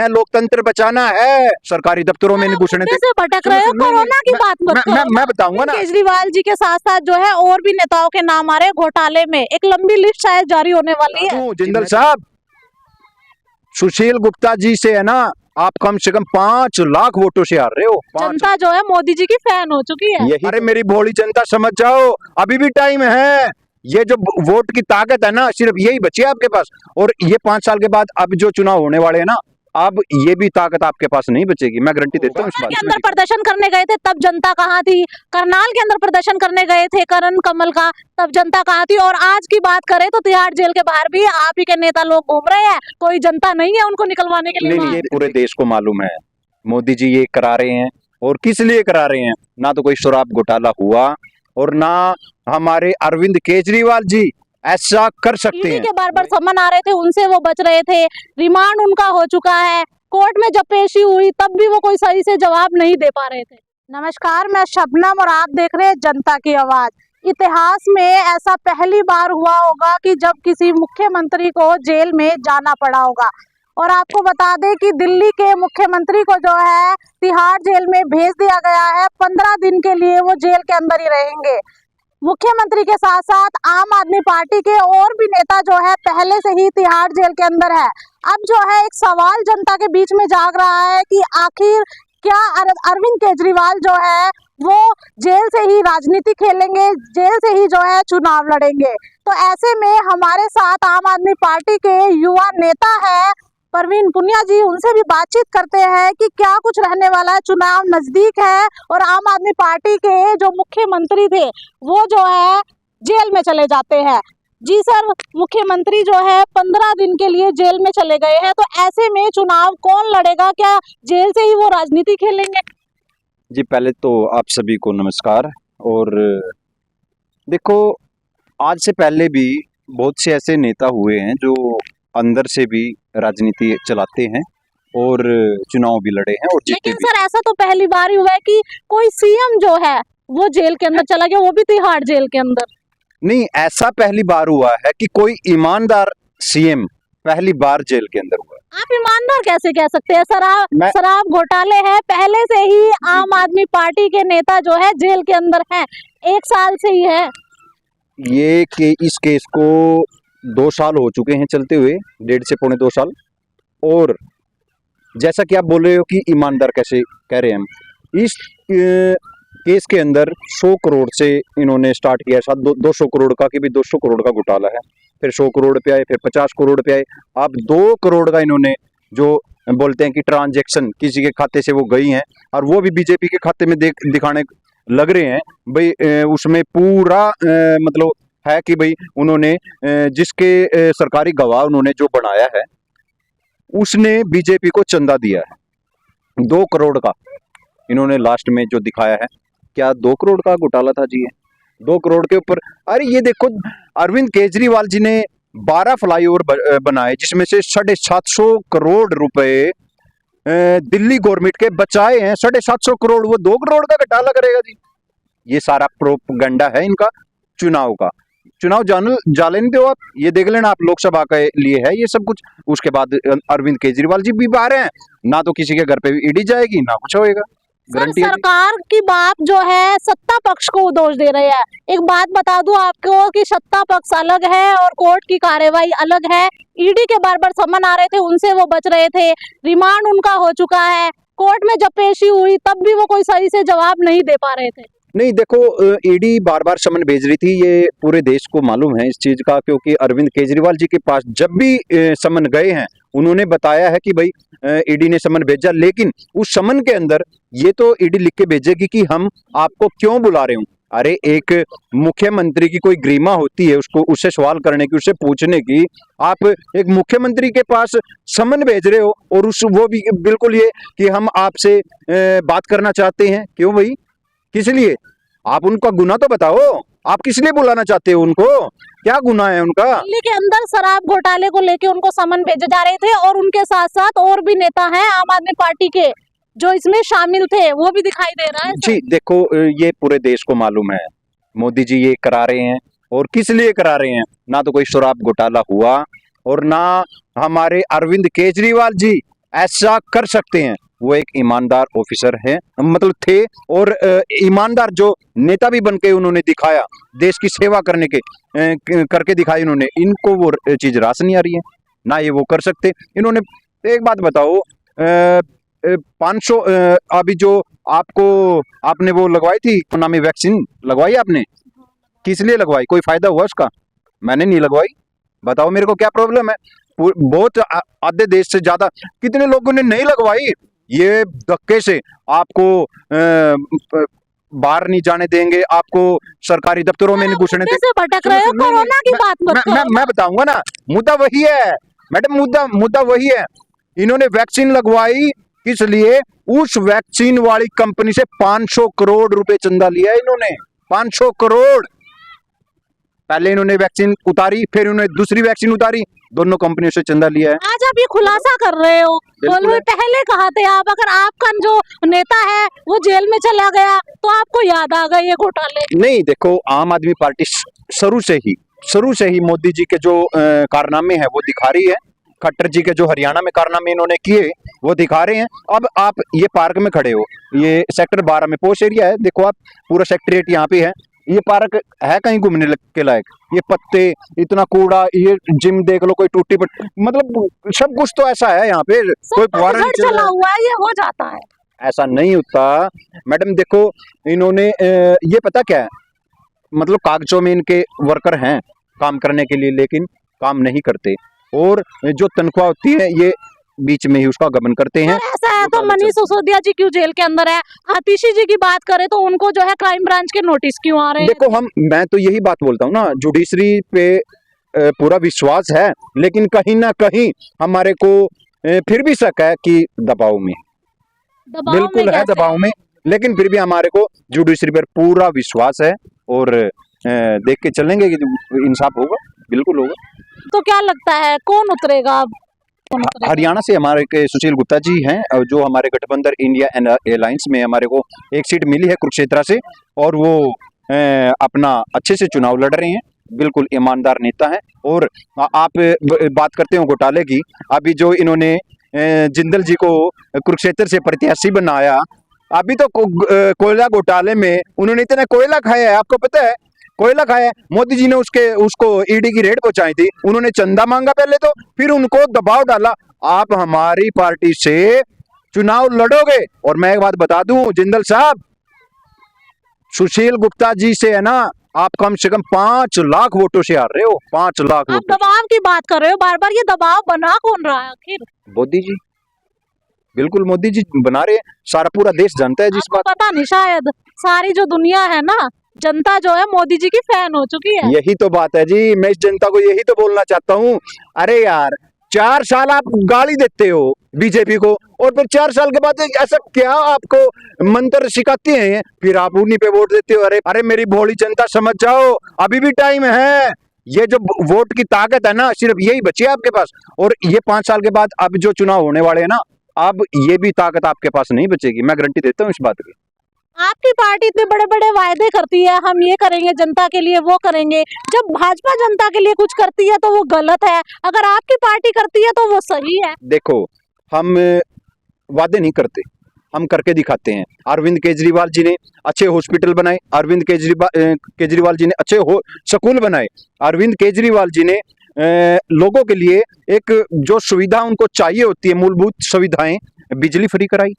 लोकतंत्र बचाना है, सरकारी दफ्तरों में नहीं घुसने मुद्दे से भटक रहे हो, कोरोना की बात मत करो। मैं बताऊंगा ना। केजरीवाल जी के साथ साथ जो है और भी नेताओं के नाम आ रहे हैं घोटाले में, एक लंबी लिस्ट शायद जारी होने वाली है। जिंदल साहब, सुशील गुप्ता जी से है ना, आप कम से कम 5 लाख वोटों से हार रहे हो। जनता जो है मोदी जी की फैन हो चुकी है। अरे मेरी भोली जनता समझ जाओ, अभी भी टाइम है। ये जो वोट की ताकत है ना, सिर्फ यही बची है आपके पास। और ये 5 साल के बाद अब जो चुनाव होने वाले हैं ना, अब ये भी ताकत आपके पास नहीं बचेगी, मैं गारंटी देता हूँ इस बात के अंदर प्रदर्शन करने गए थे तब जनता कहाँ थी? करनाल के अंदर प्रदर्शन करने गए थे करण कमल का, तब जनता कहाँ थी? और आज की बात करें तो तिहाड़ जेल के बाहर भी आप ही के नेता लोग घूम रहे हैं, कोई जनता नहीं है उनको निकलवाने के लिए। नहीं, ये पूरे देश को मालूम है, मोदी जी ये करा रहे हैं। और किस लिए करा रहे हैं? ना तो कोई शराब घोटाला हुआ, और ना हमारे अरविंद केजरीवाल जी ऐसा कर सकते हैं। के बार समन आ रहे थे, उनसे वो बच रहे थे, रिमांड उनका हो चुका है, कोर्ट में जब पेशी हुई तब भी वो कोई सही से जवाब नहीं दे पा रहे थे। नमस्कार, मैं शबनम और आप देख रहे हैं जनता की आवाज। इतिहास में ऐसा पहली बार हुआ होगा कि जब किसी मुख्यमंत्री को जेल में जाना पड़ा होगा। और आपको बता दें कि दिल्ली के मुख्यमंत्री को जो है तिहाड़ जेल में भेज दिया गया है। 15 दिन के लिए वो जेल के अंदर ही रहेंगे। मुख्यमंत्री के साथ साथ आम आदमी पार्टी के और भी नेता जो है पहले से ही तिहाड़ जेल के अंदर है। अब जो है एक सवाल जनता के बीच में जाग रहा है कि आखिर क्या अरविंद केजरीवाल जो है वो जेल से ही राजनीति खेलेंगे, जेल से ही जो है चुनाव लड़ेंगे? तो ऐसे में हमारे साथ आम आदमी पार्टी के युवा नेता है परवीन पुनिया जी, उनसे भी बातचीत करते हैं कि क्या कुछ रहने वाला है। चुनाव नजदीक है और आम आदमी पार्टी के जो मुख्यमंत्री थे वो जो है जेल में चले जाते हैं। जी सर, मुख्यमंत्री जो है 15 दिन के लिए जेल में चले गए हैं, तो ऐसे में चुनाव कौन लड़ेगा? क्या जेल से ही वो राजनीति खेलेंगे? जी, पहले तो आप सभी को नमस्कार। और देखो, आज से पहले भी बहुत से ऐसे नेता हुए हैं जो अंदर से भी राजनीति चलाते हैं और चुनाव भी लड़े हैं और जीते भी। लेकिन सर, ऐसा तो पहली बार ही हुआ है कि कोई सीएम जो है वो जेल के अंदर चला गया, वो भी तिहाड़ जेल के अंदर। नहीं, ऐसा पहली बार हुआ है कि कोई ईमानदार सीएम पहली बार जेल के अंदर हुआ। आप ईमानदार कैसे कह सकते हैं? शराब घोटाले है, पहले से ही आम आदमी पार्टी के नेता जो है जेल के अंदर हैं, 1 साल से ही है। इस केस को 2 साल हो चुके हैं चलते हुए, 1.5 से पौने 2 साल। और जैसा कि आप बोल रहे हो कि ईमानदार कैसे कह रहे हैं हम, इस केस के अंदर 100 करोड़ से इन्होंने स्टार्ट किया, शायद 200 करोड़ का, कि भी 200 करोड़ का घोटाला है। फिर 100 करोड़ पे आए, फिर 50 करोड़ पे आए। अब 2 करोड़ का इन्होंने जो बोलते हैं कि ट्रांजैक्शन किसी के खाते से वो गई हैं, और वो भी बीजेपी के खाते में दिखाने लग रहे हैं। भाई उसमें पूरा मतलब है कि भाई उन्होंने जिसके सरकारी गवाह उन्होंने जो बनाया है उसने बीजेपी को चंदा दिया है 2 करोड़ का। इन्होंने लास्ट में जो दिखाया है, क्या 2 करोड़ का घोटाला था जी? 2 करोड़ के ऊपर। अरे ये देखो, अरविंद केजरीवाल जी ने 12 फ्लाईओवर बनाए, जिसमें से 750 करोड़ रुपए दिल्ली गवर्नमेंट के बचाए हैं। 750 करोड़, वो 2 करोड़ का घोटाला करेगा जी? ये सारा प्रोपेगेंडा है इनका चुनाव का। चुनाव जाने नहीं दो आप, ये देख लेना आप, लोकसभा के लिए है ये सब कुछ। उसके बाद अरविंद केजरीवाल जी भी बाहर हैं, ना तो किसी के घर पे ईडी जाएगी ना कुछ होएगा। सरकार की बात जो है सत्ता पक्ष को दोष दे रहे हैं। एक बात बता दूं आपको कि सत्ता पक्ष अलग है और कोर्ट की कार्यवाही अलग है। ईडी के बार समन आ रहे थे, उनसे वो बच रहे थे, रिमांड उनका हो चुका है, कोर्ट में जब पेशी हुई तब भी वो कोई सही से जवाब नहीं दे पा रहे थे। नहीं, देखो, ईडी बार समन भेज रही थी, ये पूरे देश को मालूम है इस चीज का, क्योंकि अरविंद केजरीवाल जी के पास जब भी समन गए हैं उन्होंने बताया है कि भाई ईडी ने समन भेजा। लेकिन उस समन के अंदर ये तो ईडी लिख के भेजेगी कि हम आपको क्यों बुला रहे हूं। अरे एक मुख्यमंत्री की कोई गरिमा होती है, उसको उससे सवाल करने की, उससे पूछने की। आप एक मुख्यमंत्री के पास समन भेज रहे हो और वो भी बिल्कुल ये कि हम आपसे बात करना चाहते हैं। क्यों भाई, किस लिए? आप उनका गुना तो बताओ, आप किस लिए बुलाना चाहते हो उनको? क्या गुना है उनका? दिल्ली के अंदर शराब घोटाले को लेके उनको समन भेजे जा रहे थे और उनके साथ साथ और भी नेता हैं आम आदमी पार्टी के जो इसमें शामिल थे, वो भी दिखाई दे रहा है। जी देखो, ये पूरे देश को मालूम है, मोदी जी ये करा रहे हैं। और किस लिए करा रहे हैं? ना तो कोई शराब घोटाला हुआ और ना हमारे अरविंद केजरीवाल जी ऐसा कर सकते हैं, वो एक ईमानदार ऑफिसर है, मतलब थे, और ईमानदार जो नेता भी बन के उन्होंने दिखाया, देश की सेवा करके दिखाई उन्होंने। इनको वो चीज रास नहीं आ रही है, ना ये वो कर सकते। इन्होंने एक बात बताओ, 500 अभी जो आपने वो लगवाई थी नामी वैक्सीन लगवाई आपने, किस लिए लगवाई? कोई फायदा हुआ उसका? मैंने नहीं लगवाई। बताओ मेरे को क्या प्रॉब्लम है? बहुत आधे देश से ज्यादा कितने लोगों ने नहीं लगवाई। ये धक्के से आपको बाहर नहीं जाने देंगे, आपको सरकारी दफ्तरों में नहीं घुसने मुद्दे देंगे। से भटक रहे हो, कोरोना की बात मत करो। मैं बताऊंगा ना, मुद्दा वही है मैडम, मुद्दा वही है। इन्होंने वैक्सीन लगवाई किस लिए? उस वैक्सीन वाली कंपनी से 500 करोड़ रुपए चंदा लिया इन्होंने, 500 करोड़। पहले इन्होंने वैक्सीन उतारी, फिर इन्होंने दूसरी वैक्सीन उतारी, दोनों कंपनियों से चंदा लिया है। आज आप ये खुलासा कर रहे हो, बोल रहे पहले कहा थे आप, अगर आपका जो नेता है वो जेल में चला गया तो आपको याद आ गए ये घोटाले? नहीं, देखो, आम आदमी पार्टी शुरू से ही मोदी जी के जो कारनामे हैं वो दिखा रही है। खट्टर जी के जो हरियाणा में कारनामे इन्होंने किए वो दिखा रहे हैं। अब आप ये पार्क में खड़े हो, ये सेक्टर 12 में पोश एरिया है, देखो आप, पूरा सेक्रेटरीट यहाँ पे है। ये पार्क है कहीं घूमने के लायक? ये पत्ते, इतना कूड़ा, ये जिम देख लो, कोई टूटी मतलब सब कुछ तो ऐसा है यहाँ पे, कोई फुहारा नहीं चल चला रहा है। हुआ है, ये हो जाता है। ऐसा नहीं होता मैडम। देखो, इन्होंने ये पता क्या है, मतलब कागजों में इनके वर्कर हैं काम करने के लिए, लेकिन काम नहीं करते, और जो तनख्वाह होती है ये बीच में ही उसका गबन करते हैं। अगर ऐसा है तो मनीष सिसोदिया जी क्यों जेल के अंदर है? आतिशी जी की बात करें तो उनको जो है क्राइम ब्रांच के नोटिस क्यों आ रहे हैं? देखो, मैं तो यही बात बोलता हूँ ना, जुडिशरी पे पूरा विश्वास है, लेकिन कहीं ना कहीं हमारे को फिर भी शक है कि दबाव में, बिल्कुल है दबाव में, लेकिन फिर भी हमारे को जुडिशरी पर पूरा विश्वास है, और देख के चलेंगे कि इंसाफ होगा, बिल्कुल होगा। तो क्या लगता है कौन उतरेगा अब? हरियाणा से हमारे के सुशील गुप्ता जी हैं, जो हमारे गठबंधन इंडिया अलायंस में हमारे को एक सीट मिली है कुरुक्षेत्र से, और वो अपना अच्छे से चुनाव लड़ रहे हैं, बिल्कुल ईमानदार नेता हैं। और आप बात करते हो घोटाले की, अभी जो इन्होंने जिंदल जी को कुरुक्षेत्र से प्रत्याशी बनाया, अभी तो कोयला घोटाले में उन्होंने इतना कोयला खाया है, आपको पता है? कोयला खाया। मोदी जी ने उसको ईडी की रेड पहुंचाई थी, उन्होंने चंदा मांगा पहले तो, फिर उनको दबाव डाला। आप हमारी पार्टी से चुनाव लड़ोगे, और मैं एक बात बता दूं जिंदल साहब, सुशील गुप्ता जी से है ना, आप कम से कम 5 लाख वोटों से हार रहे हो, 5 लाख आप वोटों। दबाव की बात कर रहे हो बार बार, ये दबाव बना कौन रहा है आखिर? मोदी जी, बिल्कुल मोदी जी बना रहे हैं, सारा पूरा देश जानता है जिस आपको बात। पता नहीं, शायद सारी जो दुनिया है ना, जनता जो है मोदी जी की फैन हो चुकी है। यही तो बात है जी, मैं इस जनता को यही तो बोलना चाहता हूँ। अरे यार, 4 साल आप गाली देते हो बीजेपी को, और फिर 4 साल के बाद ऐसा क्या आपको मंत्र सिखाते हैं, फिर आप उन्हीं पे वोट देते हो। अरे मेरी भोली जनता, समझ जाओ, अभी भी टाइम है। ये जो वोट की ताकत है ना, सिर्फ यही बची है आपके पास, और ये 5 साल के बाद अब जो चुनाव होने वाले हैं ना, अब ये भी ताकत आपके पास नहीं बचेगी, मैं गारंटी देता हूँ इस बात की। आपकी पार्टी इतने बड़े बड़े वायदे करती है, हम ये करेंगे जनता के लिए, वो करेंगे। जब भाजपा जनता के लिए कुछ करती है तो वो गलत है, अगर आपकी पार्टी करती है तो वो सही है। देखो, हम वादे नहीं करते, हम करके दिखाते हैं। अरविंद केजरीवाल जी ने अच्छे हॉस्पिटल बनाए, अरविंद केजरीवाल जी ने अच्छे स्कूल बनाए, अरविंद केजरीवाल जी ने लोगों के लिए एक जो सुविधा उनको चाहिए होती है, मूलभूत सुविधाएं, बिजली फ्री कराई,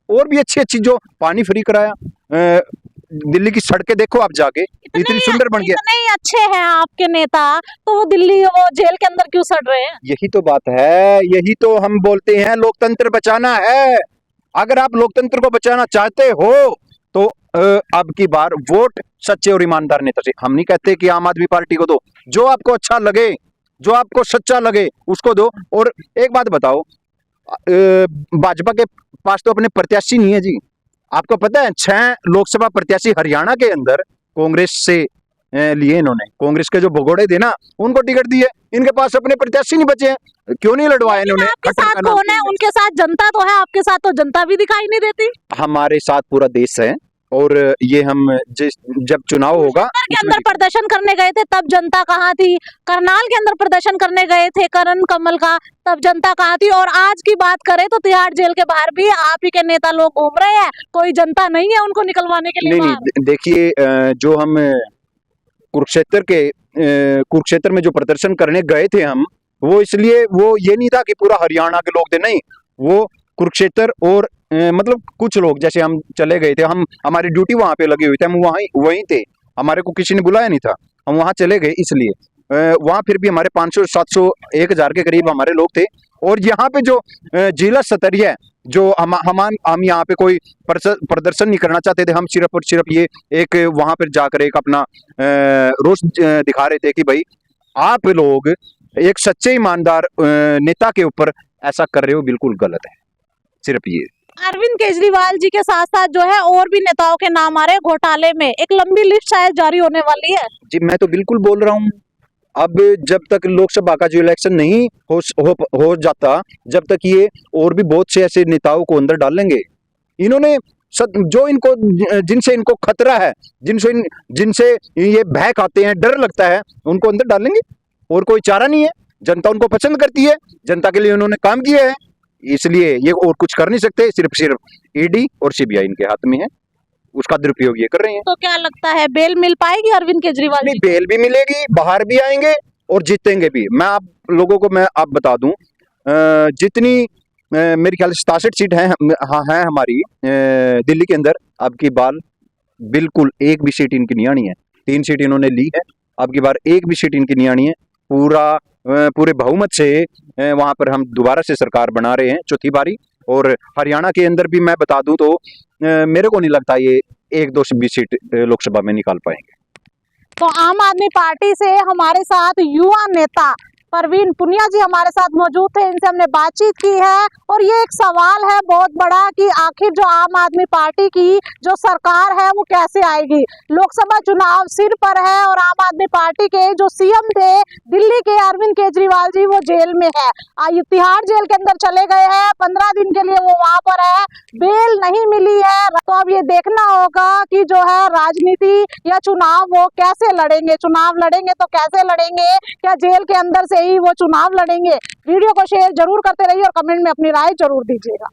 और भी अच्छी अच्छी, जो पानी फ्री कराया। दिल्ली की सड़कें देखो आप जाके, इतनी सुंदर बन गया। इतने अच्छे हैं आपके नेता, तो वो दिल्ली वो जेल के अंदर क्यों सड़ रहे हैं? यही तो बात है, यही तो हम बोलते हैं, लोकतंत्र बचाना है। अगर आप लोकतंत्र को बचाना चाहते हो तो अब की बार वोट सच्चे और ईमानदार नेता से। हम नहीं कहते कि आम आदमी पार्टी को दो, जो आपको अच्छा लगे, जो आपको सच्चा लगे उसको दो। और एक बात बताओ, भाजपा के पास तो अपने प्रत्याशी नहीं है जी। आपको पता है 6 लोकसभा प्रत्याशी हरियाणा के अंदर कांग्रेस से लिए इन्होंने, कांग्रेस के जो भगोड़े थे ना उनको टिकट दिए, इनके पास अपने प्रत्याशी नहीं बचे हैं, क्यों नहीं लड़वाए इन्होंने? आपके साथ कौन है? उनके साथ जनता तो है, आपके साथ तो जनता भी दिखाई नहीं देती। हमारे साथ पूरा देश है, और ये हम जब चुनाव होगा के अंदर प्रदर्शन करने गए थे तब जनता कहाँ थी, करनाल के अंदर प्रदर्शन करने गए थे करण कमल का, तब जनता कहाँ थी, और आज की बात करें तो तिहाड़ जेल के बाहर भी आप ही के नेता लोग घूम रहे हैं, कोई जनता नहीं है उनको निकलवाने के लिए नहीं बाहर। देखिए जो हम कुरुक्षेत्र में जो प्रदर्शन करने गए थे हम, वो इसलिए वो ये नहीं था कि पूरा हरियाणा के लोग थे, नहीं, वो कुरुक्षेत्र और मतलब कुछ लोग जैसे हम चले गए थे, हम हमारी ड्यूटी वहां पे लगी हुई थी, हम वहीं थे, हमारे को किसी ने बुलाया नहीं था, हम वहां चले गए इसलिए वहां फिर भी हमारे 500 700 1000 के करीब हमारे लोग थे। और यहाँ पे जो जिला स्तरीय जो हम यहाँ पे कोई प्रदर्शन नहीं करना चाहते थे, हम सिर्फ और सिर्फ ये एक वहां पर जाकर एक अपना रोष दिखा रहे थे कि भाई आप लोग एक सच्चे ईमानदार नेता के ऊपर ऐसा कर रहे हो, बिल्कुल गलत है, सिर्फ ये। अरविंद केजरीवाल जी के साथ साथ जो है और भी नेताओं के नाम आ रहे हैं घोटाले में, एक लंबी लिस्ट शायद जारी होने वाली है। जी मैं तो बिल्कुल बोल रहा हूँ, अब जब तक लोकसभा का जो इलेक्शन नहीं हो जाता, जब तक ये और भी बहुत से ऐसे नेताओं को अंदर डालेंगे, इन्होंने जो इनको जिनसे इनको खतरा है, जिनसे ये भय खाते हैं, डर लगता है, उनको अंदर डालेंगे, और कोई चारा नहीं है। जनता उनको पसंद करती है, जनता के लिए उन्होंने काम किया है, इसलिए ये और कुछ कर नहीं सकते, सिर्फ ईडी और सीबीआई इनके हाथ में है, उसका दुरुपयोग ये कर रहे हैं। तो क्या लगता है बेल मिल पाएगी अरविंद केजरीवाल जी? बेल भी मिलेगी, बाहर भी आएंगे और जीतेंगे भी। मैं आप लोगों को आप बता दूं, जितनी मेरे ख्याल से 67 सीट है हमारी दिल्ली के अंदर, अब की बार बिल्कुल एक भी सीट इनकी नहीं आनी है। 3 सीट इन्होंने ली है, अब की बार एक भी सीट इनकी नहीं आनी है। पूरे बहुमत से वहां पर हम दोबारा से सरकार बना रहे हैं, चौथी बारी। और हरियाणा के अंदर भी मैं बता दूं तो मेरे को नहीं लगता ये 1-2 सीट लोकसभा में निकाल पाएंगे। तो आम आदमी पार्टी से हमारे साथ युवा नेता परवीन पुनिया जी हमारे साथ मौजूद थे, इनसे हमने बातचीत की है। और ये एक सवाल है बहुत बड़ा कि आखिर जो आम आदमी पार्टी की जो सरकार है वो कैसे आएगी। लोकसभा चुनाव सिर पर है और आम आदमी पार्टी के जो सीएम थे दिल्ली के अरविंद केजरीवाल जी वो जेल में है, तिहाड़ जेल के अंदर चले गए हैं, 15 दिन के लिए वो वहां पर है, बेल नहीं मिली है। तो अब ये देखना होगा कि जो है राजनीति या चुनाव वो कैसे लड़ेंगे, चुनाव लड़ेंगे तो कैसे लड़ेंगे, क्या जेल के अंदर से ही वो चुनाव लड़ेंगे। वीडियो को शेयर जरूर करते रहिए और कमेंट में अपनी राय जरूर दीजिएगा।